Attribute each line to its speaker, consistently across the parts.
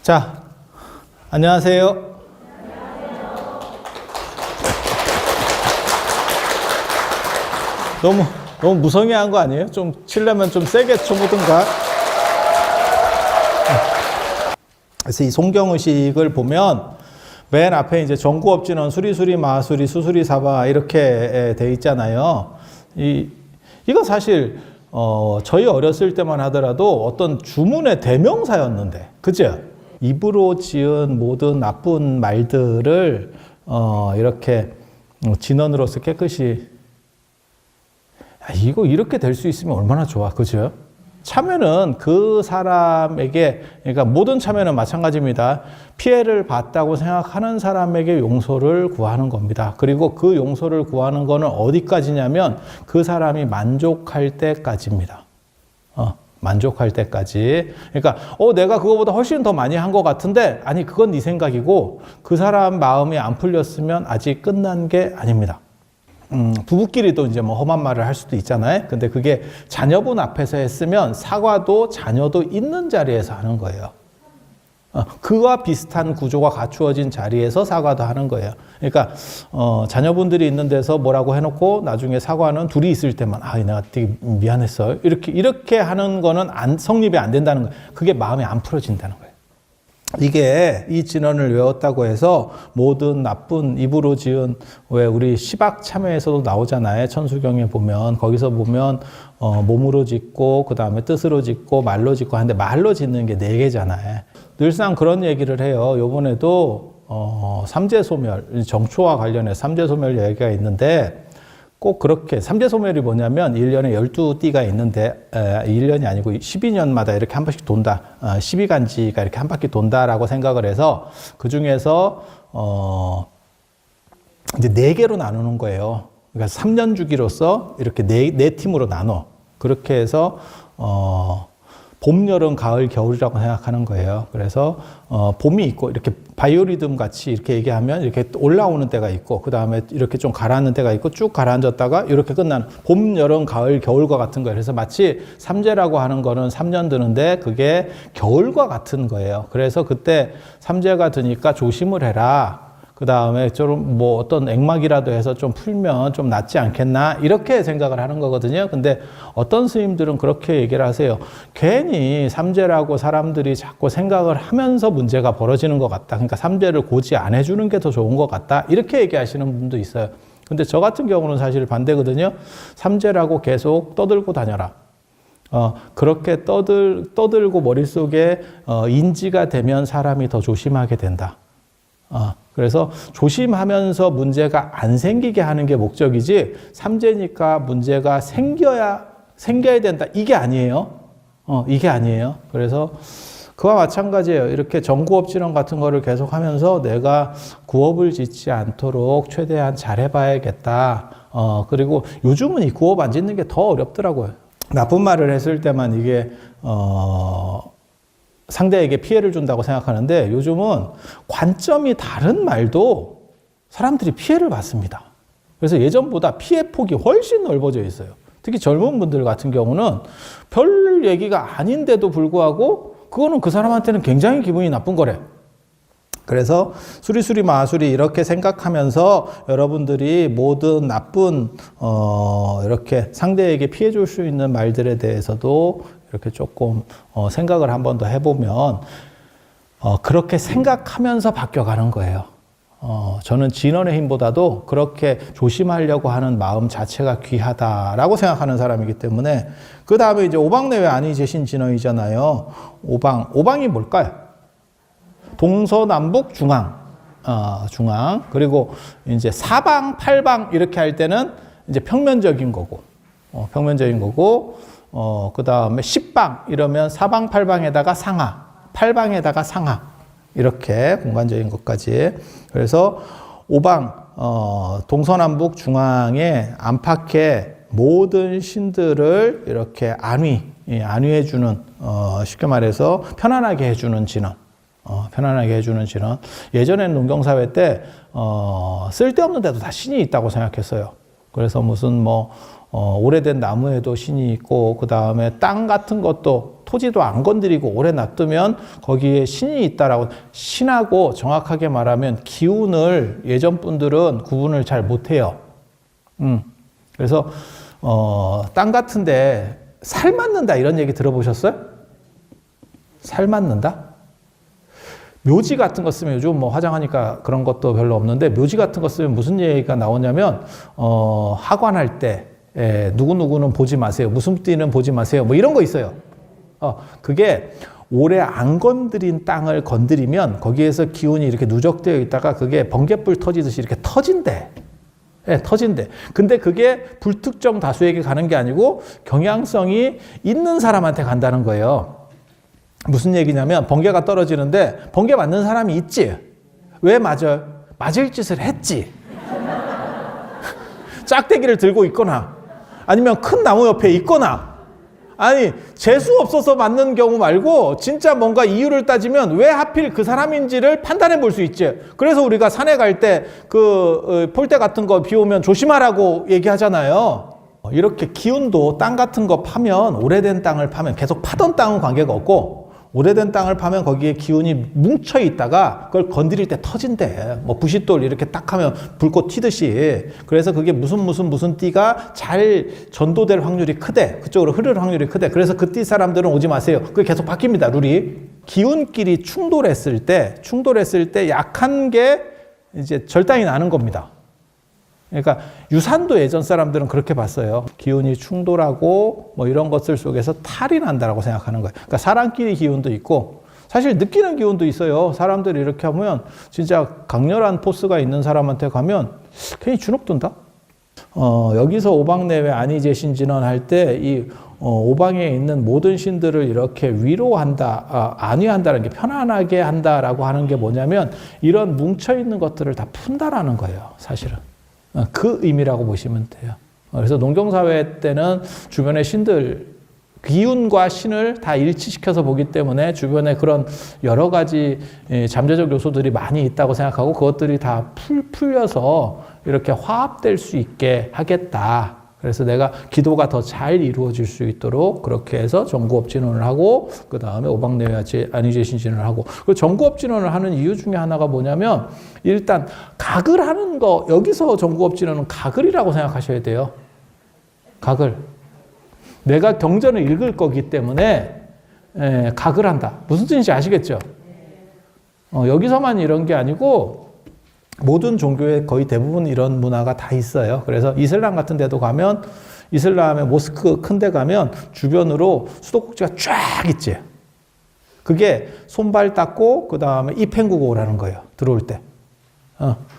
Speaker 1: 자, 안녕하세요. 너무 무성의한 거 아니에요? 좀 치려면 좀 세게 쳐보든가. 그래서 이 송경의식을 보면 맨 앞에 이제 전구업진원, 수리수리, 마수리, 수수리, 사바 이렇게 돼 있잖아요. 이거 사실 저희 어렸을 때만 하더라도 어떤 주문의 대명사였는데, 그죠? 입으로 지은 모든 나쁜 말들을 이렇게 진언으로서 깨끗이, 이거 이렇게 될 수 있으면 얼마나 좋아, 그죠? 참여는 그 사람에게, 그러니까 모든 참여는 마찬가지입니다. 피해를 봤다고 생각하는 사람에게 용서를 구하는 겁니다. 그리고 그 용서를 구하는 거는 어디까지냐면 그 사람이 만족할 때까지입니다. 만족할 때까지. 그러니까 내가 그거보다 훨씬 더 많이 한 것 같은데, 아니 그건 네 생각이고, 그 사람 마음이 안 풀렸으면 아직 끝난 게 아닙니다. 부부끼리도 이제 뭐 험한 말을 할 수도 있잖아요. 근데 그게 자녀분 앞에서 했으면 사과도 자녀도 있는 자리에서 하는 거예요. 그와 비슷한 구조가 갖추어진 자리에서 사과도 하는 거예요. 그러니까 자녀분들이 있는 데서 뭐라고 해놓고 나중에 사과는 둘이 있을 때만 내가 되게 미안했어. 이렇게 하는 거는 성립이 안 된다는 거예요. 그게 마음이 안 풀어진다는 거예요. 이게 이 진언을 외웠다고 해서 모든 나쁜 입으로 지은, 왜 우리 시박 참회에서도 나오잖아요. 천수경에 보면, 거기서 보면 몸으로 짓고 그 다음에 뜻으로 짓고 말로 짓고 하는데, 말로 짓는 게 4개잖아요. 늘상 그런 얘기를 해요. 요번에도 삼재소멸, 정초와 관련해서 삼재소멸 얘기가 있는데, 꼭 그렇게, 삼재소멸이 뭐냐면 1년에 12띠가 있는데 1년이 아니고 12년마다 이렇게 한 번씩 돈다. 12간지가 이렇게 한 바퀴 돈다라고 생각을 해서 그 중에서 이제 4개로 나누는 거예요. 그러니까 3년 주기로서 이렇게 네 팀으로 나눠. 그렇게 해서 봄, 여름, 가을, 겨울이라고 생각하는 거예요. 그래서 봄이 있고, 이렇게 바이오리듬 같이 이렇게 얘기하면 이렇게 올라오는 때가 있고, 그 다음에 이렇게 좀 가라앉는 때가 있고, 쭉 가라앉았다가 이렇게 끝나는, 봄, 여름, 가을, 겨울과 같은 거예요. 그래서 마치 삼재라고 하는 거는 3년 드는데 그게 겨울과 같은 거예요. 그래서 그때 삼재가 드니까 조심을 해라. 그 다음에 좀 뭐 어떤 액막이라도 해서 좀 풀면 좀 낫지 않겠나, 이렇게 생각을 하는 거거든요. 근데 어떤 스님들은 그렇게 얘기를 하세요. 괜히 삼재라고 사람들이 자꾸 생각을 하면서 문제가 벌어지는 것 같다. 그러니까 삼재를 고지 안 해주는 게 더 좋은 것 같다. 이렇게 얘기하시는 분도 있어요. 근데 저 같은 경우는 사실 반대거든요. 삼재라고 계속 떠들고 다녀라. 그렇게 떠들고 머릿속에 인지가 되면 사람이 더 조심하게 된다. 그래서 조심하면서 문제가 안 생기게 하는 게 목적이지, 삼재니까 문제가 생겨야 된다, 이게 아니에요. 이게 아니에요. 그래서 그와 마찬가지예요. 이렇게 전구업진원 같은 거를 계속 하면서 내가 구업을 짓지 않도록 최대한 잘해봐야겠다. 그리고 요즘은 이 구업 안 짓는 게 더 어렵더라고요. 나쁜 말을 했을 때만 이게 상대에게 피해를 준다고 생각하는데, 요즘은 관점이 다른 말도 사람들이 피해를 받습니다. 그래서 예전보다 피해 폭이 훨씬 넓어져 있어요. 특히 젊은 분들 같은 경우는 별 얘기가 아닌데도 불구하고 그거는 그 사람한테는 굉장히 기분이 나쁜 거래. 그래서 수리수리 마수리 이렇게 생각하면서 여러분들이 모든 나쁜 이렇게 상대에게 피해 줄 수 있는 말들에 대해서도 이렇게 조금 생각을 한 번 더 해보면 그렇게 생각하면서 바뀌어가는 거예요. 저는 진언의 힘보다도 그렇게 조심하려고 하는 마음 자체가 귀하다라고 생각하는 사람이기 때문에. 그 다음에 이제 오방내외 아니제신 진언이잖아요. 오방이 뭘까요? 동서남북 중앙. 중앙. 그리고 이제 사방, 팔방 이렇게 할 때는 이제 평면적인 거고, 그 다음에 십방 이러면 사방, 팔방에다가 상하, 팔방에다가 상하, 이렇게 공간적인 것까지. 그래서 오방, 동서남북 중앙에 안팎의 모든 신들을 이렇게 안위해주는, 쉽게 말해서 편안하게 해주는 진언. 편안하게 해주는 진언. 예전에는 농경사회 때 쓸데없는 데도 다 신이 있다고 생각했어요. 그래서 무슨 오래된 나무에도 신이 있고, 그 다음에 땅 같은 것도 토지도 안 건드리고 오래 놔두면 거기에 신이 있다라고, 신하고 정확하게 말하면 기운을 예전 분들은 구분을 잘 못해요. 그래서 땅 같은데 살 맞는다 이런 얘기 들어보셨어요? 살 맞는다? 묘지 같은 거 쓰면, 요즘 뭐 화장하니까 그런 것도 별로 없는데, 묘지 같은 거 쓰면 무슨 얘기가 나오냐면 하관할 때 누구누구는 보지 마세요, 무슨 띠는 보지 마세요, 뭐 이런 거 있어요. 그게 오래 안 건드린 땅을 건드리면 거기에서 기운이 이렇게 누적되어 있다가 그게 번갯불 터지듯이 이렇게 터진대. 터진대. 근데 그게 불특정 다수에게 가는 게 아니고 경향성이 있는 사람한테 간다는 거예요. 무슨 얘기냐면, 번개가 떨어지는데 번개 맞는 사람이 있지. 왜 맞아요? 맞을 짓을 했지. 짝대기를 들고 있거나, 아니면 큰 나무 옆에 있거나, 아니 재수 없어서 맞는 경우 말고 진짜 뭔가 이유를 따지면 왜 하필 그 사람인지를 판단해 볼 수 있지. 그래서 우리가 산에 갈 때 그 폴대 같은 거 비 오면 조심하라고 얘기하잖아요. 이렇게 기운도 땅 같은 거 파면, 오래된 땅을 파면, 계속 파던 땅은 관계가 없고, 오래된 땅을 파면 거기에 기운이 뭉쳐 있다가 그걸 건드릴 때 터진대. 뭐 부싯돌 이렇게 딱 하면 불꽃 튀듯이. 그래서 그게 무슨 띠가 잘 전도될 확률이 크대. 그쪽으로 흐를 확률이 크대. 그래서 그 띠 사람들은 오지 마세요. 그게 계속 바뀝니다, 룰이. 기운끼리 충돌했을 때 약한 게 이제 절단이 나는 겁니다. 그러니까 유산도 예전 사람들은 그렇게 봤어요. 기운이 충돌하고 뭐 이런 것들 속에서 탈이 난다라고 생각하는 거예요. 그러니까 사람끼리 기운도 있고, 사실 느끼는 기운도 있어요. 사람들이 이렇게 하면 진짜 강렬한 포스가 있는 사람한테 가면 괜히 주눅 든다. 여기서 오방내외 안의제신진언 할 때 이 오방에 있는 모든 신들을 이렇게 위로한다, 안위한다는 게, 편안하게 한다라고 하는 게 뭐냐면, 이런 뭉쳐있는 것들을 다 푼다라는 거예요, 사실은. 그 의미라고 보시면 돼요. 그래서 농경사회 때는 주변의 신들, 기운과 신을 다 일치시켜서 보기 때문에 주변에 그런 여러 가지 잠재적 요소들이 많이 있다고 생각하고, 그것들이 다 풀려서 이렇게 화합될 수 있게 하겠다. 그래서 내가 기도가 더 잘 이루어질 수 있도록 그렇게 해서 정구업진언을 하고, 그 다음에 오방내외 안의제신진언을 하고. 그 정구업진언을 하는 이유 중에 하나가 뭐냐면, 일단 각을 하는 거, 여기서 정구업진언은 각을이라고 생각하셔야 돼요. 각을. 내가 경전을 읽을 거기 때문에 각을 한다. 무슨 뜻인지 아시겠죠? 여기서만 이런 게 아니고 모든 종교에 거의 대부분 이런 문화가 다 있어요. 그래서 이슬람 같은 데도 가면, 이슬람의 모스크 큰 데 가면 주변으로 수도꼭지가 쫙 있지. 그게 손발 닦고 그 다음에 입 헹구고 오라는 거예요, 들어올 때.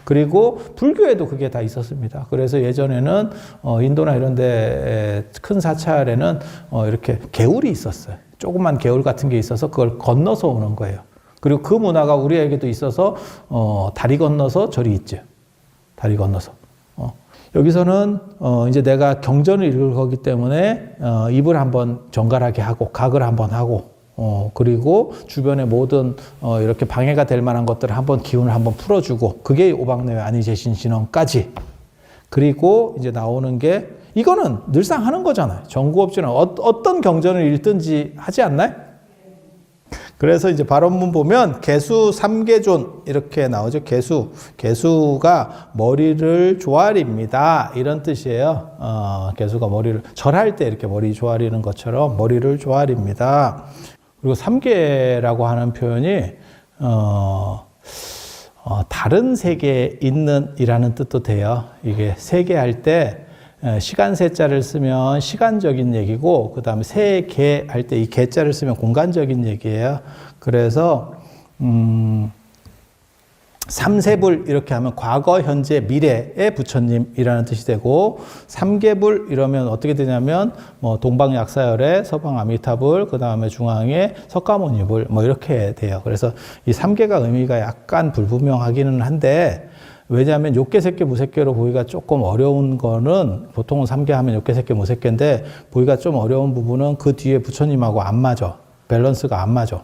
Speaker 1: 그리고 불교에도 그게 다 있었습니다. 그래서 예전에는 인도나 이런 데 큰 사찰에는 이렇게 개울이 있었어요. 조그만 개울 같은 게 있어서 그걸 건너서 오는 거예요. 그리고 그 문화가 우리에게도 있어서 다리 건너서 절이 있죠. 다리 건너서. 여기서는 이제 내가 경전을 읽을 거기 때문에 입을 한번 정갈하게 하고, 각을 한번 하고, 그리고 주변의 모든 이렇게 방해가 될 만한 것들을 한번 기운을 한번 풀어주고, 그게 오방내외 안의제신진언까지. 그리고 이제 나오는 게, 이거는 늘상 하는 거잖아요. 정구업진언. 어떤 경전을 읽든지 하지 않나요? 그래서 이제 발언문 보면 개수 삼계존 이렇게 나오죠. 개수가 머리를 조아립니다, 이런 뜻이에요. 개수가 머리를 절할 때 이렇게 머리 조아리는 것처럼 머리를 조아립니다. 그리고 삼계라고 하는 표현이 다른 세계에 있는 이라는 뜻도 돼요. 이게 세계 할 때 시간 세자를 쓰면 시간적인 얘기고, 그 다음에 세계 할 때 이 계자를 쓰면 공간적인 얘기예요. 그래서 삼세불 이렇게 하면 과거, 현재, 미래의 부처님이라는 뜻이 되고, 삼계불 이러면 어떻게 되냐면 뭐 동방약사열의 서방 아미타불, 그 다음에 중앙에 석가모니불, 뭐 이렇게 돼요. 그래서 이 삼계가 의미가 약간 불분명하기는 한데, 왜냐하면 욕계, 색계, 무색계로 보기가 조금 어려운 거는, 보통은 삼계 하면 욕계, 색계, 무색계인데 보기가 좀 어려운 부분은 그 뒤에 부처님하고 안 맞아. 밸런스가 안 맞아.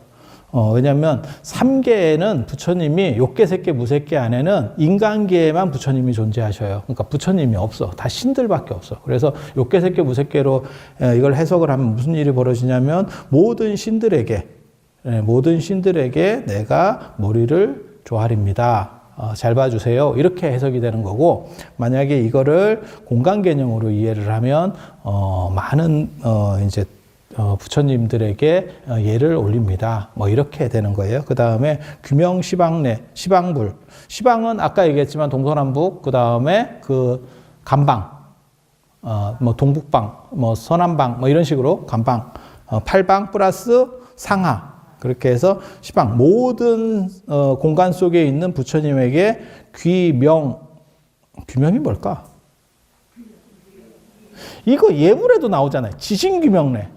Speaker 1: 왜냐하면 3계에는 부처님이 욕계, 색계, 무색계 안에는 인간계에만 부처님이 존재하셔요. 그러니까 부처님이 없어. 다 신들밖에 없어. 그래서 욕계, 색계, 무색계로 이걸 해석을 하면 무슨 일이 벌어지냐면 모든 신들에게 내가 머리를 조아립니다. 잘 봐주세요. 이렇게 해석이 되는 거고, 만약에 이거를 공간 개념으로 이해를 하면 많은 이제 부처님들에게 예를 올립니다. 뭐 이렇게 되는 거예요. 그 다음에 규명 시방내, 시방불. 시방은 아까 얘기했지만 동서남북, 그 다음에 그 간방, 뭐 동북방, 뭐 서남방, 뭐 이런 식으로 간방, 팔방 플러스 상하. 그렇게 해서 시방 모든 공간 속에 있는 부처님에게 규명이 뭘까? 이거 예물에도 나오잖아요. 지신규명래.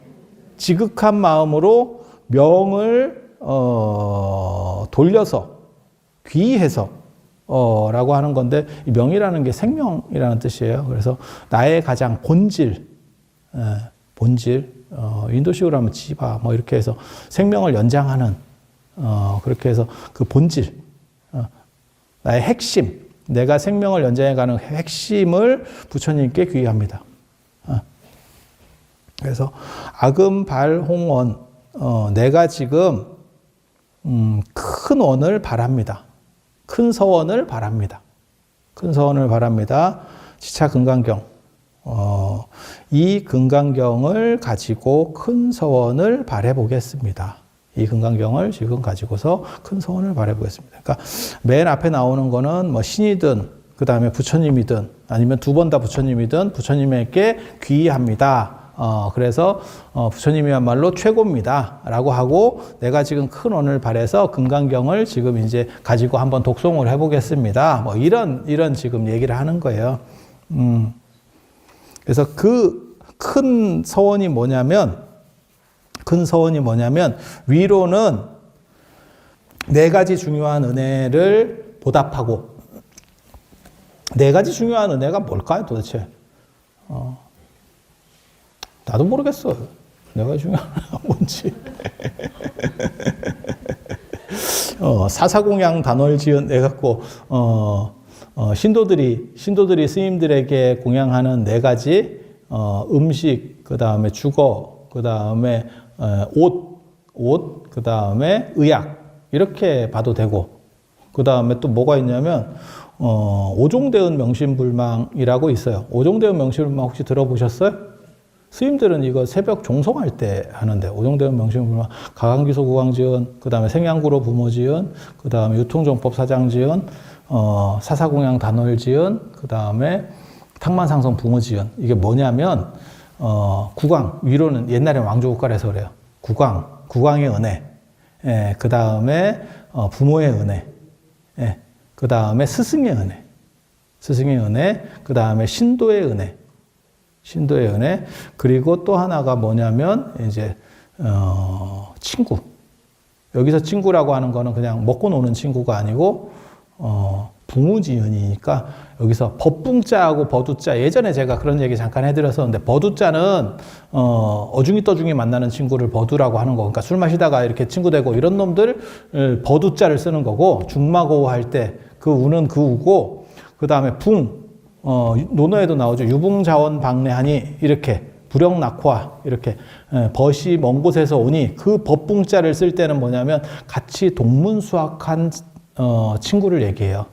Speaker 1: 지극한 마음으로 명을 돌려서 귀해서 라고 하는 건데, 이 명이라는 게 생명이라는 뜻이에요. 그래서 나의 가장 본질, 인도식으로 하면 지바 뭐 이렇게 해서 생명을 연장하는 그렇게 해서 그 본질, 나의 핵심, 내가 생명을 연장해가는 핵심을 부처님께 귀의합니다. 그래서 아금발홍원, 내가 지금 큰 원을 바랍니다. 큰 서원을 바랍니다. 큰 서원을 바랍니다. 지차 금강경. 이 금강경을 가지고 큰 서원을 바라보겠습니다. 이 금강경을 지금 가지고서 큰 서원을 바라보겠습니다. 그러니까 맨 앞에 나오는 거는 뭐 신이든 그 다음에 부처님이든 아니면 두 번 다 부처님이든 부처님에게 귀의합니다. 그래서 부처님이야말로 최고입니다. 라고 하고 내가 지금 큰 원을 발해서 금강경을 지금 이제 가지고 한번 독송을 해보겠습니다. 뭐 이런 지금 얘기를 하는 거예요. 그래서 그 큰 서원이 뭐냐면 위로는 네 가지 중요한 은혜를 보답하고, 네 가지 중요한 은혜가 뭘까요 도대체? 나도 모르겠어. 내가 중요한 은혜가 뭔지. 사사공양 단월지은 해갖고 신도들이 스님들에게 공양하는 네 가지 음식, 그 다음에 주거, 그 다음에 옷, 그 다음에 의약, 이렇게 봐도 되고, 그 다음에 또 뭐가 있냐면 오종대은 명심불망이라고 있어요. 오종대은 명심불망 혹시 들어보셨어요? 스님들은 이거 새벽 종송할 때 하는데, 오종대은 명심불망, 가강기소 구강지은, 그 다음에 생양구로 부모지은, 그 다음에 유통정법 사장지은, 사사공양 단월지은, 그 다음에 탕만상성 붕어지은. 이게 뭐냐면 구강, 위로는 옛날에 왕조국가에서 그래요. 구강의 은혜, 그 다음에 부모의 은혜, 그 다음에 스승의 은혜, 그 다음에 신도의 은혜, 그리고 또 하나가 뭐냐면 이제 친구. 여기서 친구라고 하는 거는 그냥 먹고 노는 친구가 아니고 붕우지은이니까 여기서 법붕자하고 버두자, 예전에 제가 그런 얘기 잠깐 해드렸었는데, 버두자는 어중이 떠중이 만나는 친구를 버두라고 하는 거. 그러니까 술 마시다가 이렇게 친구 되고 이런 놈들 버두자를 쓰는 거고, 중마고 할 때 그 우는 그 우고, 그 다음에 논어에도 나오죠. 유붕자원 방래하니, 이렇게 불영낙화, 이렇게 벗이 먼 곳에서 오니, 그 법붕자를 쓸 때는 뭐냐면 같이 동문수학한 친구를 얘기해요.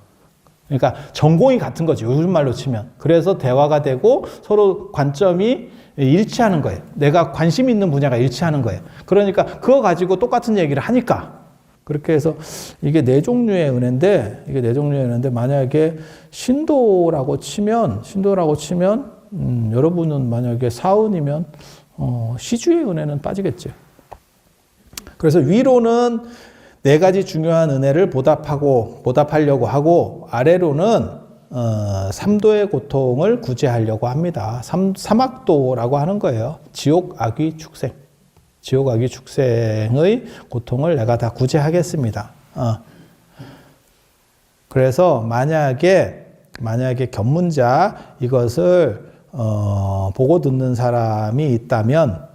Speaker 1: 그러니까 전공이 같은 거지, 요즘 말로 치면. 그래서 대화가 되고 서로 관점이 일치하는 거예요. 내가 관심 있는 분야가 일치하는 거예요. 그러니까 그거 가지고 똑같은 얘기를 하니까. 그렇게 해서 이게 네 종류의 은혜인데, 만약에 신도라고 치면 여러분은 만약에 사은이면 시주의 은혜는 빠지겠죠. 그래서 위로는 네 가지 중요한 은혜를 보답하려고 하고, 아래로는 삼도의 고통을 구제하려고 합니다. 삼악도라고 하는 거예요. 지옥, 악귀, 축생. 지옥, 악귀, 축생의 고통을 내가 다 구제하겠습니다. 그래서 만약에 견문자 이것을 보고 듣는 사람이 있다면,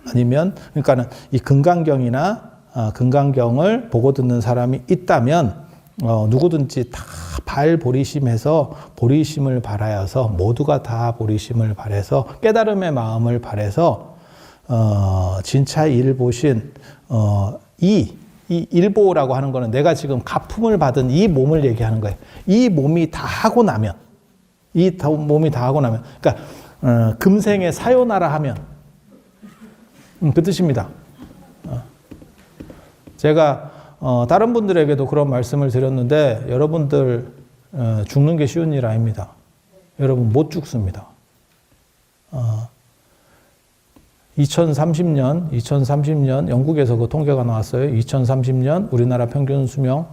Speaker 1: 아니면 그러니까는 이 금강경이나 금강경을 보고 듣는 사람이 있다면 누구든지 다 발보리심해서 보리심을 발하여서 모두가 다 보리심을 발해서 깨달음의 마음을 발해서 진차 일보신 이 일보라고 하는 거는 내가 지금 가품을 받은 이 몸을 얘기하는 거예요. 이 몸이 다 하고 나면 그러니까 금생에 사요나라 하면 그 뜻입니다. 제가 다른 분들에게도 그런 말씀을 드렸는데 여러분들 죽는 게 쉬운 일 아닙니다. 여러분 못 죽습니다. 2030년 영국에서 그 통계가 나왔어요. 2030년 우리나라 평균 수명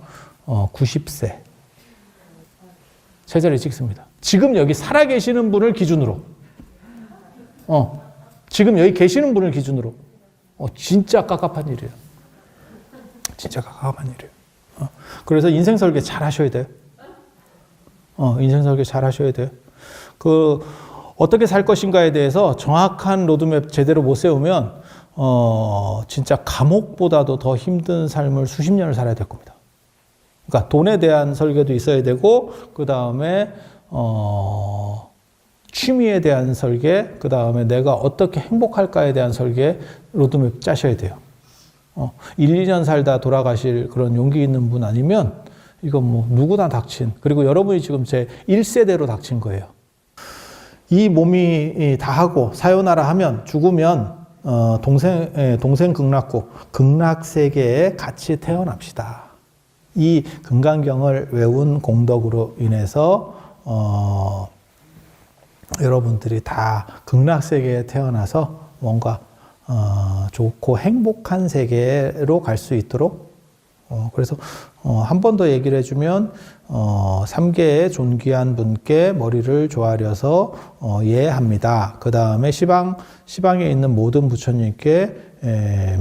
Speaker 1: 90세. 세 자리 찍습니다. 지금 여기 살아계시는 분을 기준으로 지금 여기 계시는 분을 기준으로 진짜 깝깝한 일이에요. 진짜 깝깝한 일이에요. 그래서 인생 설계 잘 하셔야 돼요. 인생 설계 잘 하셔야 돼요. 어떻게 살 것인가에 대해서 정확한 로드맵 제대로 못 세우면 진짜 감옥보다도 더 힘든 삶을 수십 년을 살아야 될 겁니다. 그러니까 돈에 대한 설계도 있어야 되고 그 다음에 취미에 대한 설계, 그 다음에 내가 어떻게 행복할까에 대한 설계, 로드맵 짜셔야 돼요. 1, 2년 살다 돌아가실 그런 용기 있는 분 아니면 이건 뭐 누구나 닥친, 그리고 여러분이 지금 제 1세대로 닥친 거예요. 이 몸이 다 하고 사요나라 하면 죽으면 동생 극락국, 극락세계에 같이 태어납시다. 이 금강경을 외운 공덕으로 인해서 여러분들이 다 극락세계에 태어나서 뭔가 좋고 행복한 세계로 갈 수 있도록 그래서 한 번 더 얘기를 해주면 3계의 존귀한 분께 머리를 조아려서 예합니다. 그 다음에 시방에 있는 모든 부처님께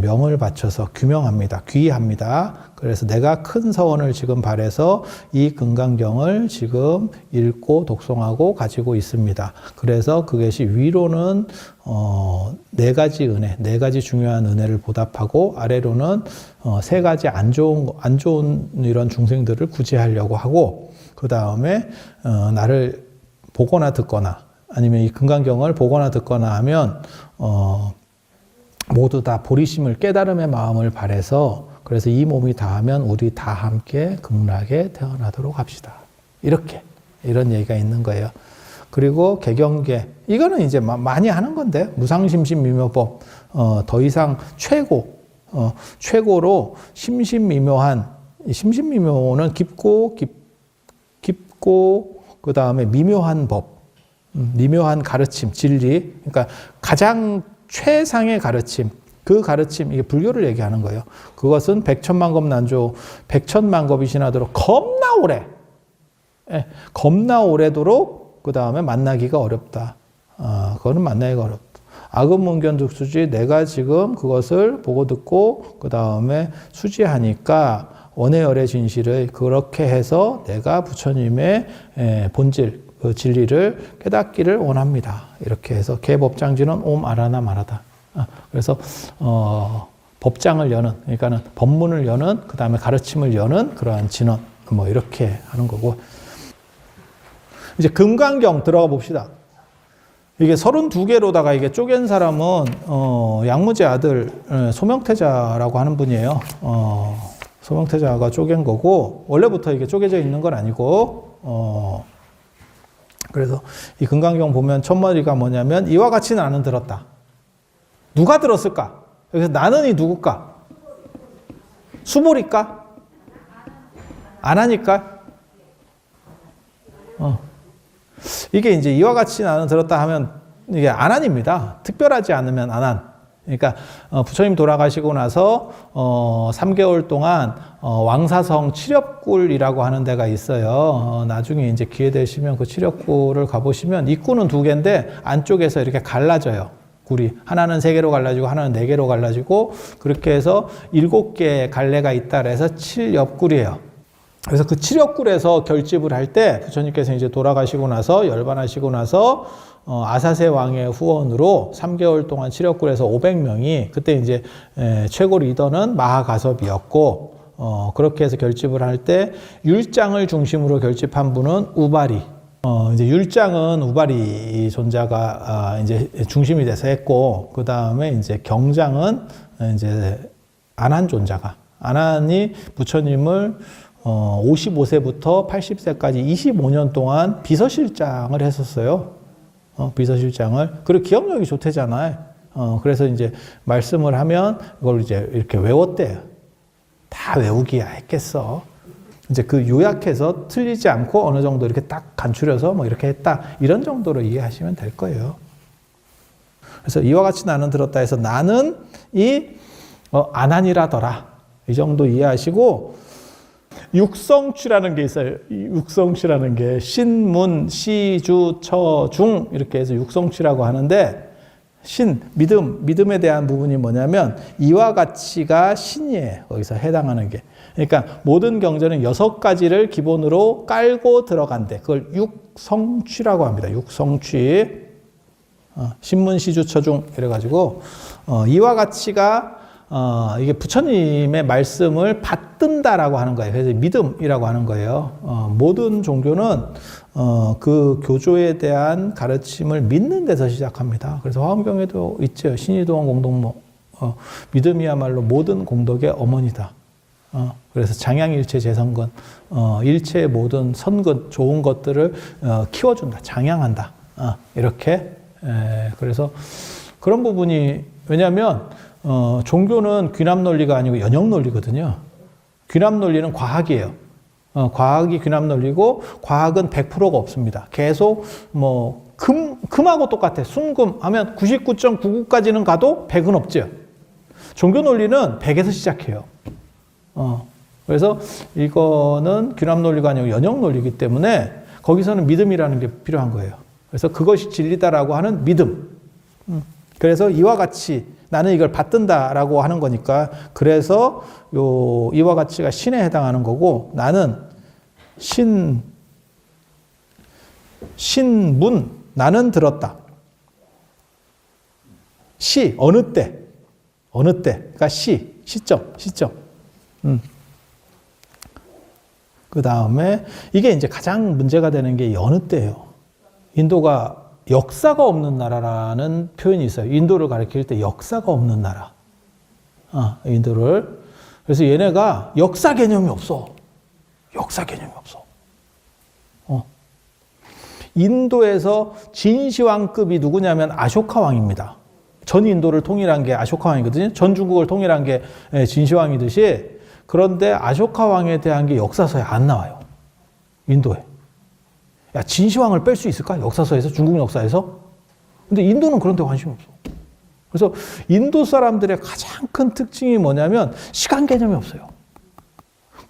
Speaker 1: 명을 바쳐서 규명합니다. 귀의합니다. 그래서 내가 큰 서원을 지금 발해서 이 금강경을 지금 읽고 독송하고 가지고 있습니다. 그래서 그것이 위로는 네 가지 은혜, 네 가지 중요한 은혜를 보답하고 아래로는 세 가지 안 좋은 이런 중생들을 구제하려고 하고 그 다음에 나를 보거나 듣거나 아니면 이 금강경을 보거나 듣거나 하면 모두 다 보리심을 깨달음의 마음을 발해서 그래서 이 몸이 다하면 우리 다 함께 극락에 태어나도록 합시다. 이런 얘기가 있는 거예요. 그리고 개경계 이거는 이제 많이 하는 건데 무상심심미묘법 더 이상 최고로 심심미묘한 심심미묘는 깊고 그 다음에 미묘한 법, 미묘한 가르침, 진리. 그러니까 가장 최상의 가르침, 그 가르침, 이게 불교를 얘기하는 거예요. 그것은 백천만급 난조, 백천만급이 지나도록 겁나 오래도록 그 다음에 만나기가 어렵다. 그거는 만나기가 어렵다. 악음문견득수지, 내가 지금 그것을 보고 듣고 그 다음에 수지하니까 원해열의 진실을 그렇게 해서 내가 부처님의 본질, 그 진리를 깨닫기를 원합니다. 이렇게 해서 개법장지는 옴 아라나 마라다. 그래서 법장을 여는, 그러니까는 법문을 여는, 그 다음에 가르침을 여는 그러한 진원, 뭐 이렇게 하는 거고. 이제 금강경 들어가 봅시다. 이게 32개로다가 이게 쪼갠 사람은 양무제 아들 소명태자라고 하는 분이에요. 소명태자가 쪼갠 거고 원래부터 이게 쪼개져 있는 건 아니고 그래서 이 금강경 보면 첫머리가 뭐냐면 이와 같이 나는 들었다. 누가 들었을까? 그래서 나는이 누굴까? 수몰일까? 안 하니까? 이게 이제 이와 같이 나는 들었다 하면 이게 안한입니다. 특별하지 않으면 안한. 그러니까 부처님 돌아가시고 나서 3개월 동안 왕사성 칠렵굴이라고 하는 데가 있어요. 나중에 이제 기회 되시면 그 칠렵굴을 가보시면 입구는 2개인데 안쪽에서 이렇게 갈라져요. 굴이 하나는 3개로 갈라지고 하나는 4개로 갈라지고 그렇게 해서 7개의 갈래가 있다 그래서 칠렵굴이에요. 그래서 그 칠역굴에서 결집을 할 때 부처님께서 이제 돌아가시고 나서 열반하시고 나서 아사세 왕의 후원으로 3개월 동안 칠역굴에서 500명이 그때 이제 최고 리더는 마하가섭이었고 그렇게 해서 결집을 할 때 율장을 중심으로 결집한 분은 우바리. 이제 율장은 우바리 존자가 이제 중심이 돼서 했고 그 다음에 이제 경장은 이제 아난 존자가 아난이 부처님을 55세부터 80세까지 25년 동안 비서실장을 했었어요. 비서실장을. 그리고 기억력이 좋대잖아요. 그래서 이제 말씀을 하면 그걸 이제 이렇게 외웠대요. 다 외우기야 했겠어. 이제 그 요약해서 틀리지 않고 어느 정도 이렇게 딱 간추려서 뭐 이렇게 했다. 이런 정도로 이해하시면 될 거예요. 그래서 이와 같이 나는 들었다 해서 나는 이 아난이라더라. 이 정도 이해하시고 육성취라는 게 있어요. 육성취라는 게 신문, 시, 주, 처, 중 이렇게 해서 육성취라고 하는데 믿음에 대한 부분이 뭐냐면 이와 같이가 신이에요. 거기서 해당하는 게. 그러니까 모든 경전은 6가지를 기본으로 깔고 들어간대. 그걸 육성취라고 합니다. 육성취. 신문, 시, 주, 처, 중 이래가지고 이와 같이가 이게 부처님의 말씀을 받든다라고 하는 거예요. 그래서 믿음이라고 하는 거예요. 모든 종교는 그 교조에 대한 가르침을 믿는 데서 시작합니다. 그래서 화엄경에도 있죠. 신의도원 공덕모. 믿음이야말로 모든 공덕의 어머니다. 그래서 장양일체 재성근. 일체의 모든 선근, 좋은 것들을 키워준다. 장양한다. 이렇게. 그래서 그런 부분이 왜냐하면 종교는 귀남 논리가 아니고 연역 논리거든요. 귀남 논리는 과학이에요. 과학이 귀남 논리고 과학은 100%가 없습니다. 계속 뭐 금하고 똑같아. 순금 하면 99.99까지는 가도 100은 없죠. 종교 논리는 100에서 시작해요. 그래서 이거는 귀남 논리가 아니고 연역 논리이기 때문에 거기서는 믿음이라는 게 필요한 거예요. 그래서 그것이 진리다라고 하는 믿음. 그래서 이와 같이 나는 이걸 받든다라고 하는 거니까 그래서 이와 같이가 신에 해당하는 거고 나는 신문 나는 들었다. 시 어느 때 그러니까 시점. 그 다음에 이게 이제 가장 문제가 되는 게 어느 때예요. 인도가 역사가 없는 나라라는 표현이 있어요. 인도를 가리킬 때 역사가 없는 나라. 인도를. 그래서 얘네가 역사 개념이 없어. 역사 개념이 없어. 인도에서 진시황급이 누구냐면 아쇼카 왕입니다. 전 인도를 통일한 게 아쇼카 왕이거든요. 전 중국을 통일한 게 진시황이듯이. 그런데 아쇼카 왕에 대한 게 역사서에 안 나와요. 인도에. 야, 진시황을 뺄 수 있을까? 역사서에서? 중국 역사에서? 근데 인도는 그런 데 관심이 없어. 그래서 인도 사람들의 가장 큰 특징이 뭐냐면 시간 개념이 없어요.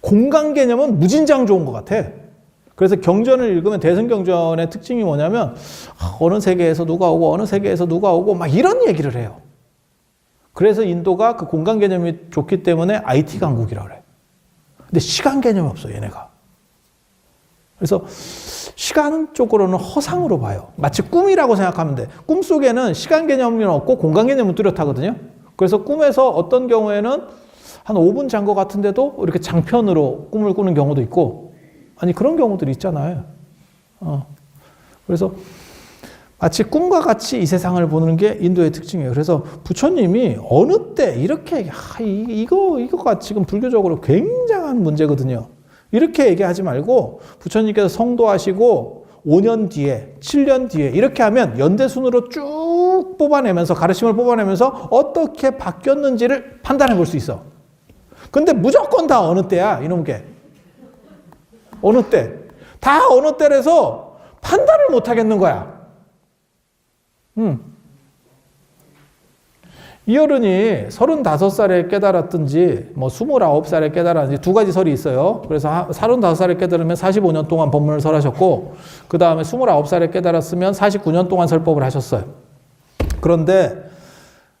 Speaker 1: 공간 개념은 무진장 좋은 것 같아. 그래서 경전을 읽으면 대승경전의 특징이 뭐냐면 어느 세계에서 누가 오고 어느 세계에서 누가 오고 막 이런 얘기를 해요. 그래서 인도가 그 공간 개념이 좋기 때문에 IT 강국이라고 그래. 근데 시간 개념이 없어, 얘네가. 그래서 시간 쪽으로는 허상으로 봐요. 마치 꿈이라고 생각하면 돼. 꿈 속에는 시간 개념이 없고 공간 개념은 뚜렷하거든요. 그래서 꿈에서 어떤 경우에는 한 5분 잔 것 같은데도 이렇게 장편으로 꿈을 꾸는 경우도 있고, 아니 그런 경우들이 있잖아요. 그래서 마치 꿈과 같이 이 세상을 보는 게 인도의 특징이에요. 그래서 부처님이 어느 때 이렇게 이거가 지금 불교적으로 굉장한 문제거든요. 이렇게 얘기하지 말고 부처님께서 성도하시고 5년 뒤에 7년 뒤에 이렇게 하면 연대순으로 쭉 뽑아내면서 가르침을 뽑아내면서 어떻게 바뀌었는지를 판단해 볼 수 있어. 근데 무조건 다 어느 때야 이놈 게. 어느 때. 다 어느 때라서 판단을 못 하겠는 거야. 이 어른이 35살에 깨달았든지 뭐 29살에 깨달았든지 두 가지 설이 있어요. 그래서 35살에 깨달으면 45년 동안 법문을 설하셨고 그 다음에 29살에 깨달았으면 49년 동안 설법을 하셨어요. 그런데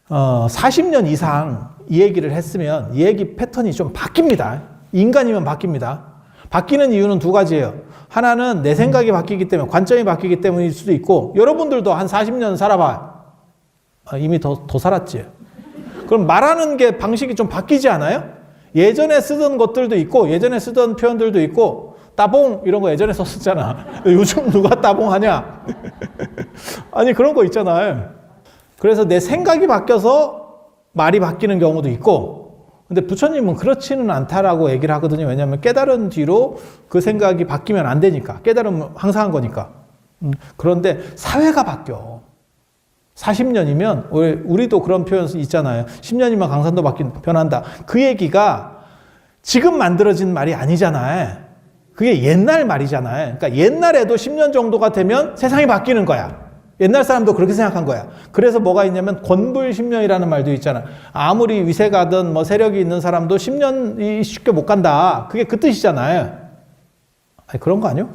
Speaker 1: 40년 이상 이 얘기를 했으면 이 얘기 패턴이 좀 바뀝니다. 인간이면 바뀝니다. 바뀌는 이유는 두 가지예요. 하나는 내 생각이 바뀌기 때문에, 관점이 바뀌기 때문일 수도 있고, 여러분들도 한 40년 살아봐. 이미 더 살았지. 그럼 말하는 게 방식이 좀 바뀌지 않아요? 예전에 쓰던 것들도 있고, 예전에 쓰던 표현들도 있고, 따봉 이런 거 예전에 썼었잖아. 요즘 누가 따봉 하냐? 아니, 그런 거 있잖아요. 그래서 내 생각이 바뀌어서 말이 바뀌는 경우도 있고, 근데 부처님은 그렇지는 않다라고 얘기를 하거든요. 왜냐하면 깨달은 뒤로 그 생각이 바뀌면 안 되니까. 깨달으면 항상 한 거니까. 그런데 사회가 바뀌어. 40년이면 우리도 그런 표현 있잖아요. 10년이면 강산도 변한다. 그 얘기가 지금 만들어진 말이 아니잖아요. 그게 옛날 말이잖아요. 그러니까 옛날에도 10년 정도가 되면 세상이 바뀌는 거야. 옛날 사람도 그렇게 생각한 거야. 그래서 뭐가 있냐면 권불10년이라는 말도 있잖아. 아무리 위세가든 뭐 세력이 있는 사람도 10년이 쉽게 못 간다. 그게 그 뜻이잖아요. 아니, 그런 거 아니요?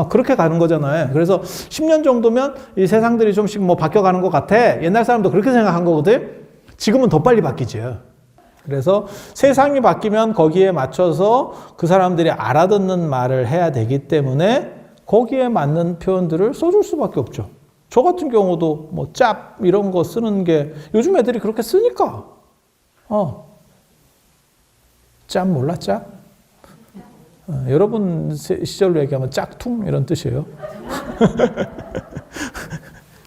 Speaker 1: 그렇게 가는 거잖아요. 그래서 10년 정도면 이 세상들이 좀씩 뭐 바뀌어가는 것 같아. 옛날 사람도 그렇게 생각한 거거든. 지금은 더 빨리 바뀌죠. 그래서 세상이 바뀌면 거기에 맞춰서 그 사람들이 알아듣는 말을 해야 되기 때문에 거기에 맞는 표현들을 써줄 수밖에 없죠. 저 같은 경우도 뭐 짭 이런 거 쓰는 게 요즘 애들이 그렇게 쓰니까. 짭 몰라, 짭? 여러분 시절로 얘기하면 짝퉁 이런 뜻이에요.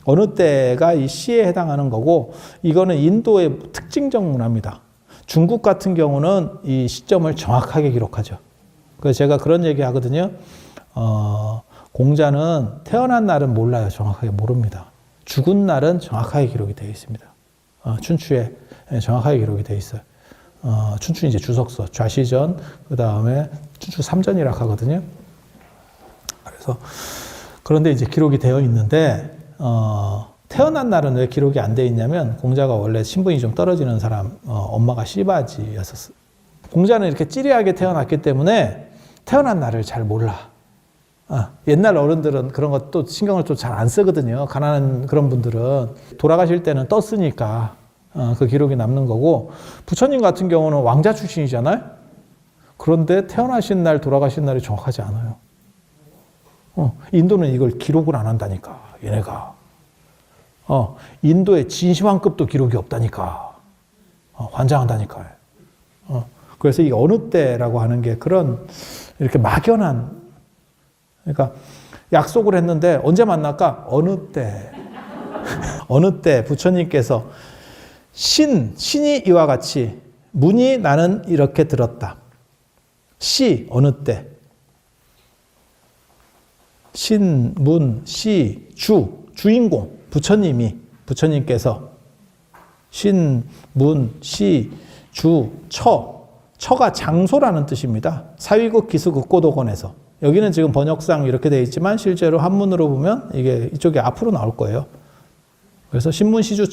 Speaker 1: 어느 때가 이 시에 해당하는 거고, 이거는 인도의 특징적 문화입니다. 중국 같은 경우는 이 시점을 정확하게 기록하죠. 그래서 제가 그런 얘기 하거든요. 공자는 태어난 날은 몰라요. 정확하게 모릅니다. 죽은 날은 정확하게 기록이 되어 있습니다. 춘추에 정확하게 기록이 되어 있어요. 춘추는 이제 주석서, 좌시전, 그 다음에 춘추 3전이라고 하거든요. 그래서, 그런데 이제 기록이 되어 있는데, 태어난 날은 왜 기록이 안 되어 있냐면, 공자가 원래 신분이 좀 떨어지는 사람, 엄마가 씨바지였었어요. 공자는 이렇게 찌리하게 태어났기 때문에 태어난 날을 잘 몰라. 옛날 어른들은 그런 것도 신경을 좀 잘 안 쓰거든요. 가난한 그런 분들은. 돌아가실 때는 떴으니까 그 기록이 남는 거고, 부처님 같은 경우는 왕자 출신이잖아요. 그런데 태어나신 날, 돌아가신 날이 정확하지 않아요. 인도는 이걸 기록을 안 한다니까, 얘네가. 인도의 진시황급도 기록이 없다니까. 환장한다니까요. 그래서 이 어느 때라고 하는 게 그런 이렇게 막연한, 그러니까 약속을 했는데 언제 만날까? 어느 때. 어느 때 부처님께서 신이 이와 같이 문이 나는 이렇게 들었다. 시, 어느 때. 신, 문, 시, 주인공, 부처님께서 신, 문, 시, 처가 장소라는 뜻입니다. 사위국, 기수국, 고도건에서. 여기는 지금 번역상 이렇게 되어 있지만 실제로 한문으로 보면 이게 이쪽에 앞으로 나올 거예요. 그래서 신문시주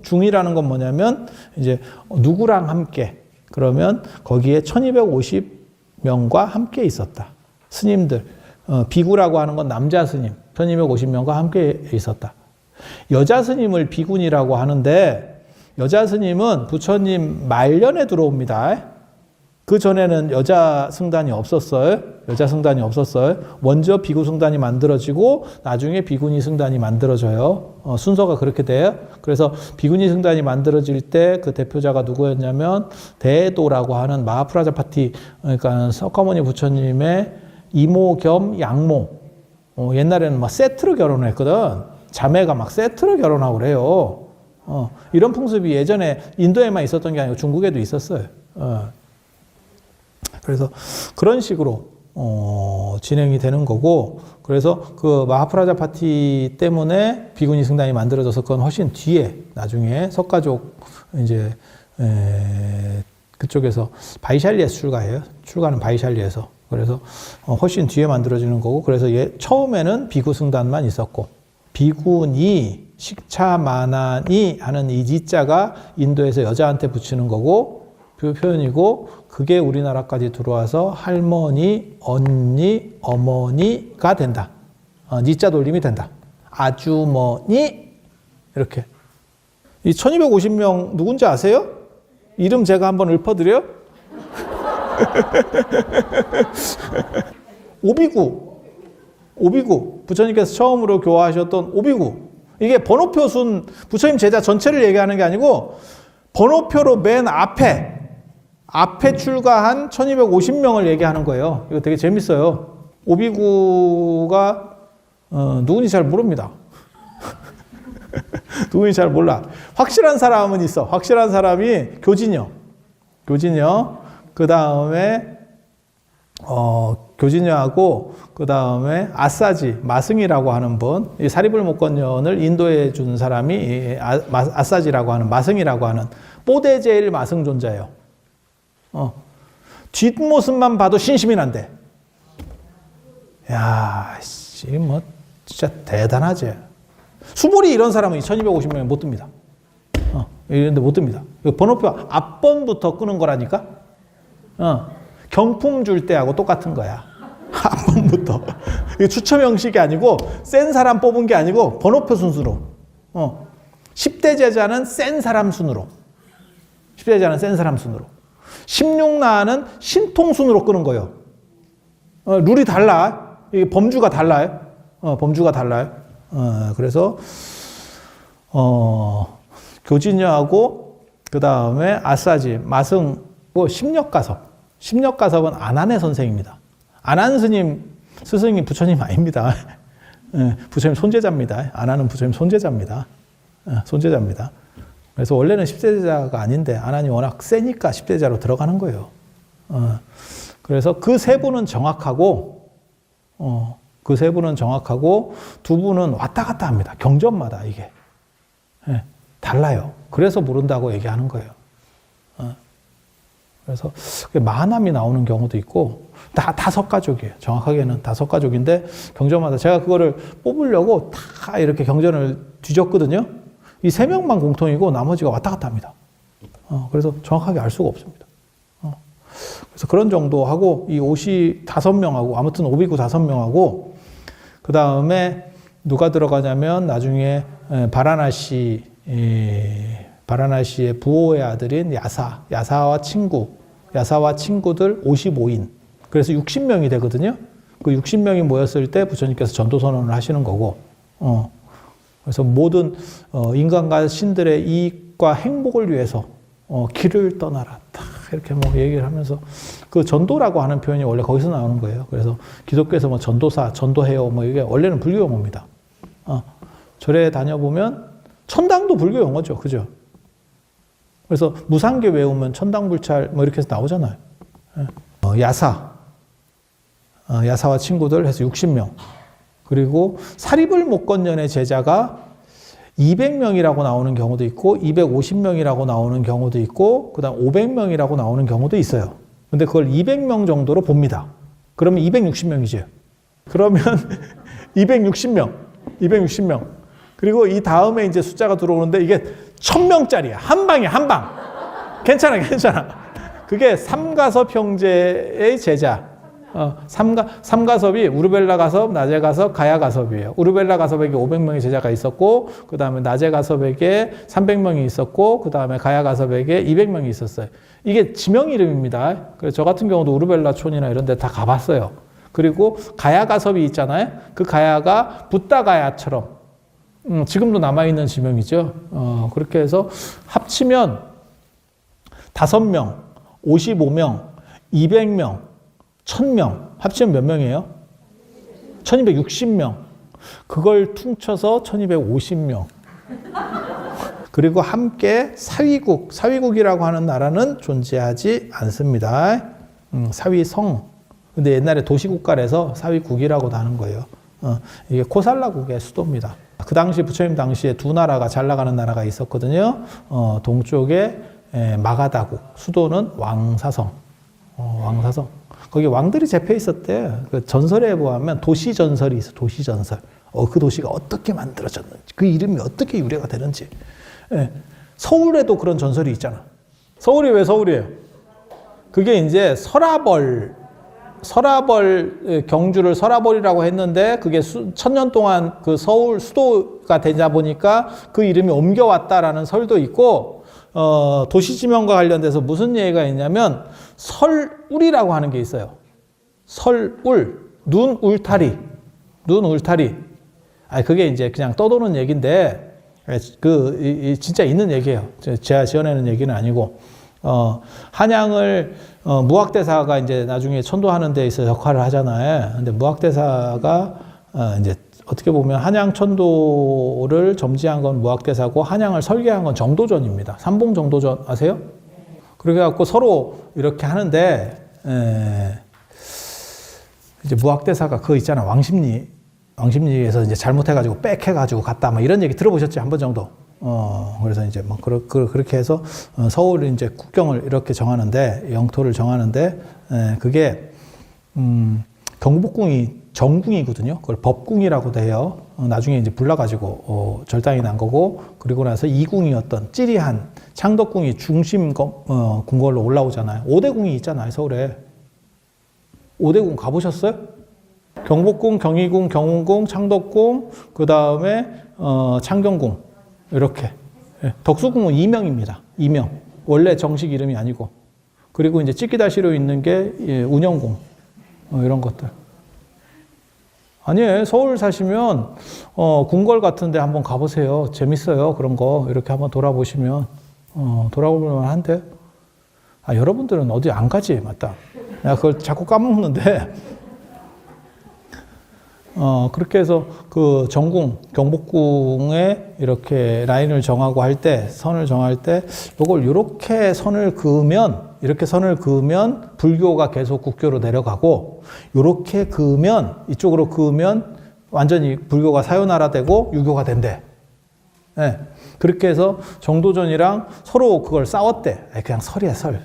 Speaker 1: 중이라는 건 뭐냐면 이제 누구랑 함께, 그러면 거기에 1250명과 함께 있었다. 스님들, 비구라고 하는 건 남자 스님, 1250명과 함께 있었다. 여자 스님을 비군이라고 하는데, 여자 스님은 부처님 말년에 들어옵니다. 그 전에는 여자 승단이 없었어요. 먼저 비구 승단이 만들어지고 나중에 비구니 승단이 만들어져요. 순서가 그렇게 돼요. 그래서 비구니 승단이 만들어질 때 그 대표자가 누구였냐면 대도라고 하는 마하프라자파티, 그러니까 석가모니 부처님의 이모 겸 양모. 옛날에는 막 세트로 결혼을 했거든. 자매가 막 세트로 결혼하고 그래요. 이런 풍습이 예전에 인도에만 있었던 게 아니고 중국에도 있었어요. 그래서 그런 식으로 진행이 되는 거고, 그래서 그 마하프라자파티 때문에 비구니 승단이 만들어져서 그건 훨씬 뒤에 나중에 석가족 이제 그쪽에서 바이샬리에서 출가는 바이샬리에서. 그래서 훨씬 뒤에 만들어지는 거고, 그래서 처음에는 비구 승단만 있었고, 비구니 식차마나니 하는 이 니자가 인도에서 여자한테 붙이는 거고 표현이고, 그게 우리나라까지 들어와서 할머니, 언니, 어머니가 된다. 니자 돌림이 된다. 아주머니, 이렇게. 이 1250명 누군지 아세요? 이름 제가 한번 읊어드려요? 오비구. 부처님께서 처음으로 교화하셨던 오비구. 이게 번호표 순, 부처님 제자 전체를 얘기하는 게 아니고, 번호표로 맨 앞에 출가한 1250명을 얘기하는 거예요. 이거 되게 재밌어요. 오비구가, 누군지 잘 모릅니다. 누군지 잘 몰라. 확실한 사람은 있어. 확실한 사람이 교진여. 그 다음에, 교진여하고, 그 다음에 아싸지, 마승이라고 하는 분, 이 사리불목건연을 인도해 준 사람이 아싸지라고 하는, 마승이라고 하는, 뽀대제일 마승존자예요. 뒷모습만 봐도 신심이 난대. 야, 뭐, 진짜 대단하지. 수보리 이런 사람은 1250명에 못 듭니다. 이런데 못 듭니다. 번호표 앞번부터 끄는 거라니까? 경품 줄 때하고 똑같은 거야. 앞번부터. 이게 추첨 형식이 아니고, 센 사람 뽑은 게 아니고, 번호표 순수로. 10대 제자는 센 사람 순으로. 16나는 신통순으로 끄는 거예요. 룰이 달라. 이게 범주가 달라요. 그래서, 교진여하고, 그 다음에 아싸지, 마승, 십력가섭은 안한의 선생입니다. 안한 스승님 부처님 아닙니다. 부처님 손제자입니다. 안한은 부처님 손제자입니다. 그래서 원래는 10대제자가 아닌데 안한이 워낙 세니까 10대제자로 들어가는 거예요. 그래서 그 세 분은 정확하고 두 분은 왔다 갔다 합니다. 경전마다 이게. 달라요. 그래서 모른다고 얘기하는 거예요. 그래서 만함이 나오는 경우도 있고 다 다섯 가족이에요. 정확하게는 다섯 가족인데 경전마다 제가 그거를 뽑으려고 다 이렇게 경전을 뒤졌거든요. 이 세 명만 공통이고 나머지가 왔다 갔다 합니다. 그래서 정확하게 알 수가 없습니다. 그래서 그런 정도 하고 이 옷이 5명하고 아무튼 오비구 5명하고 그 다음에 누가 들어가냐면 나중에 바라나시의 부호의 아들인 야사와 친구들 55인. 그래서 60명이 되거든요. 그 60명이 모였을 때 부처님께서 전도 선언을 하시는 거고, 그래서 모든 인간과 신들의 이익과 행복을 위해서 길을 떠나라. 딱 이렇게 뭐 얘기를 하면서 그 전도라고 하는 표현이 원래 거기서 나오는 거예요. 그래서 기독교에서 뭐 전도사, 전도해요. 뭐 이게 원래는 불교 용어입니다. 절에 다녀보면 천당도 불교 용어죠. 그죠? 그래서 무상계 외우면 천당불찰 뭐 이렇게 해서 나오잖아요. 야사와 친구들 해서 60명. 그리고 사리불목건연의 제자가 200명이라고 나오는 경우도 있고 250명이라고 나오는 경우도 있고 그다음 500명이라고 나오는 경우도 있어요. 근데 그걸 200명 정도로 봅니다. 그러면 260명이죠. 그러면 260명. 그리고 이 다음에 이제 숫자가 들어오는데 이게 1000명짜리야. 한 방에 한 방. 괜찮아. 그게 삼가섭 형제의 제자. 삼가섭이 우르벨라 가섭, 나제 가섭, 가야 가섭이에요. 우르벨라 가섭에게 500명의 제자가 있었고, 그 다음에 나제 가섭에게 300명이 있었고, 그 다음에 가야 가섭에게 200명이 있었어요. 이게 지명 이름입니다. 그래서 저 같은 경우도 우르벨라 촌이나 이런 데 다 가봤어요. 그리고 가야 가섭이 있잖아요. 그 가야가 붓다 가야처럼 지금도 남아있는 지명이죠. 그렇게 해서 합치면 5명, 55명, 200명, 1000명, 합치면 몇 명이에요? 1260명. 그걸 퉁쳐서 1250명. 그리고 함께 사위국이라고 하는 나라는 존재하지 않습니다. 사위성. 근데 옛날에 도시국가라서 사위국이라고도 하는 거예요. 이게 코살라국의 수도입니다. 그 당시 부처님 당시에 두 나라가 잘 나가는 나라가 있었거든요. 동쪽에 마가다국, 수도는 왕사성. 거기 왕들이 잡혀 있었대. 그 전설에 보면 도시 전설이 있어. 도시 전설. 그 도시가 어떻게 만들어졌는지, 그 이름이 어떻게 유래가 되는지. 서울에도 그런 전설이 있잖아. 서울이 왜 서울이에요? 그게 이제 서라벌 경주를 서라벌이라고 했는데 그게 1000년 동안 그 서울 수도가 되다 보니까 그 이름이 옮겨왔다라는 설도 있고, 도시지명과 관련돼서 무슨 얘기가 있냐면 설울이라고 하는 게 있어요. 설울, 눈 울타리, 눈 울타리. 그게 이제 그냥 떠도는 얘기인데 진짜 있는 얘기예요. 제가 지어내는 얘기는 아니고 한양을 무학대사가 이제 나중에 천도하는 데 있어 역할을 하잖아요. 근데 무학대사가 이제 어떻게 보면 한양 천도를 점지한 건 무학대사고 한양을 설계한 건 정도전입니다. 삼봉 정도전 아세요? 그렇게 갖고 서로 이렇게 하는데 이제 무학대사가 그거 있잖아. 왕십리에서 이제 잘못해가지고 빽해가지고 갔다 막 이런 얘기 들어보셨지 한 번 정도. 그래서 이제 뭐 그렇게 해서 서울 이제 국경을 이렇게 정하는데 영토를 정하는데 그게 경복궁이 정궁이거든요. 그걸 법궁이라고도 해요. 나중에 이제 불나가지고 절단이 난 거고 그리고 나서 이궁이었던 찌리한 창덕궁이 중심 궁궐로 올라오잖아요. 5대궁이 있잖아요. 서울에. 5대궁 가보셨어요? 경복궁, 경희궁, 경운궁, 창덕궁, 그 다음에 창경궁 이렇게. 덕수궁은 이명입니다. 이명. 원래 정식 이름이 아니고. 그리고 이제 찍기다시로 있는 게 운영궁 이런 것들. 아니에요. 서울 사시면 궁궐 같은 데 한번 가보세요. 재밌어요. 그런 거 이렇게 한번 돌아보시면 돌아볼 만한데. 여러분들은 어디 안 가지? 맞다. 내가 그걸 자꾸 까먹는데 그렇게 해서 그 정궁, 경복궁에 이렇게 라인을 정하고 할 때, 선을 정할 때, 이걸 이렇게 선을 그으면, 불교가 계속 국교로 내려가고, 이렇게 그으면, 이쪽으로 그으면, 완전히 불교가 사유나라되고, 유교가 된대. 네. 그렇게 해서 정도전이랑 서로 그걸 싸웠대. 그냥 설이야, 설.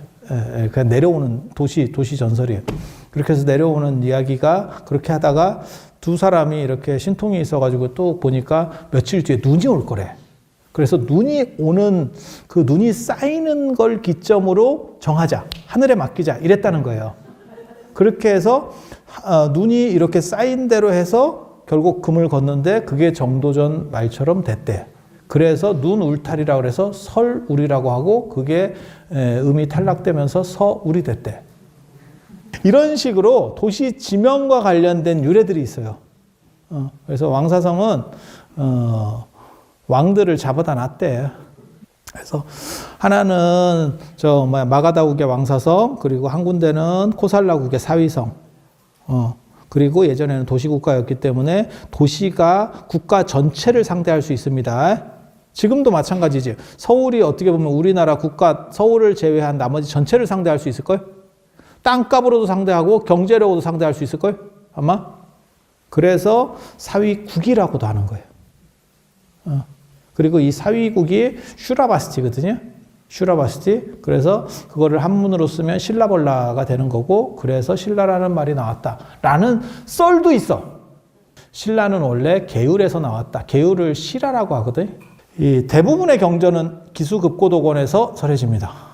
Speaker 1: 그냥 내려오는 도시 전설이에요. 그렇게 해서 내려오는 이야기가 그렇게 하다가 두 사람이 이렇게 신통이 있어가지고 또 보니까 며칠 뒤에 눈이 올 거래. 그래서 눈이 오는 그 눈이 쌓이는 걸 기점으로 정하자. 하늘에 맡기자. 이랬다는 거예요. 그렇게 해서 눈이 이렇게 쌓인 대로 해서 결국 금을 걷는데 그게 정도전 말처럼 됐대. 그래서 눈 울타리라고 해서 설울이라고 하고 그게 음이 탈락되면서 서울이 됐대. 이런 식으로 도시 지명과 관련된 유래들이 있어요. 그래서 왕사성은 왕들을 잡아다 놨대. 그래서 하나는 마가다국의 왕사성, 그리고 한 군데는 코살라국의 사위성. 그리고 예전에는 도시국가였기 때문에 도시가 국가 전체를 상대할 수 있습니다. 지금도 마찬가지지. 서울이 어떻게 보면 우리나라 국가, 서울을 제외한 나머지 전체를 상대할 수 있을걸? 땅값으로도 상대하고 경제력으로도 상대할 수 있을걸? 아마? 그래서 사위국이라고도 하는 거예요. 그리고 이 사위국이 슈라바스티거든요. 슈라바스티. 그래서 그거를 한문으로 쓰면 신라벌라가 되는 거고, 그래서 신라라는 말이 나왔다. 라는 썰도 있어. 신라는 원래 계율에서 나왔다. 계율을 실화라고 하거든. 이 대부분의 경전은 기수급고도권에서 설해집니다.